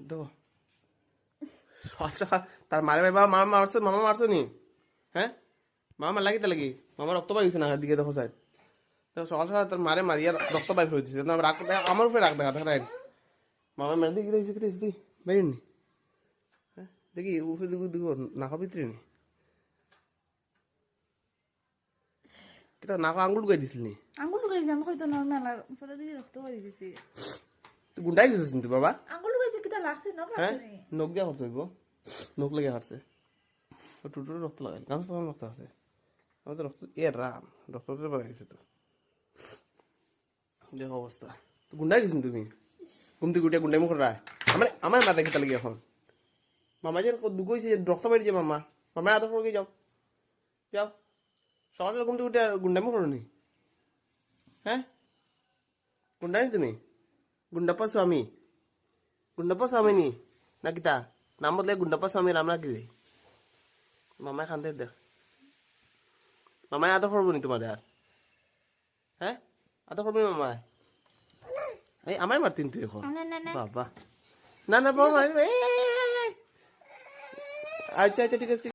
দেখো তার মারে ভাই বাবা মামা মারছো নি হ্যাঁ মামা লাগি তা লাগি মামা রক্ত পাই গেছে না দিকে দেখো সাইড সকাল সকাল তার মারে মারিয়া রক্ত পাই ফেলে দিচ্ছে রাগ আমার উপরে রাগ দেখা দেখা মামা মেরে দিকে দেখছি দি বেরিনি হ্যাঁ দেখি উপরে দিকে নাকা ভিতরে নি কিতা নাকা আঙ্গুল গাই দিছিল নি আঙ্গুল লুকাইছে আমি কইতো নরমাল আর পরে দিকে রক্ত হয়ে গেছে তুই গুন্ডাই গেছিস তুই বাবা আঙ্গুল লুকাইছে কিটা লাগছে না হ্যাঁ লাগছে নখ দিয়া করছে নখ লেগে হারছে টুটুরে রক্ত লাগাই গাছ তো রক্ত আছে আমাদের রক্ত রাম রক্ত বেড়ে গেছে তো দেখো অবস্থা তো গুন্ডাই গেছিস তুমি ঘুমতে গুটিয়া গুন্ডাই মুখ রায় আমার মাথা খেতে লাগে এখন মামা যে দুগোইছে রক্ত বেরিয়েছে মামা আদর করে যাও যাও সকাল সকাল ঘুমতে গুটিয়া গুন্ডাই মুখ নি হ্যাঁ গুন্ডাই তুমি গুন্ডাপ্পা স্বামী নি না কিতা নাম বদলে গুন্ডাপ্পা স্বামী রাম না কি মামায় খান্তে দেখ মামায় আদর করবো নি তোমার আর হ্যাঁ আদর করবি মামায় এই আমায় মারতিন তুই এখন বাবা না বাবা আচ্ছা আচ্ছা ঠিক আছে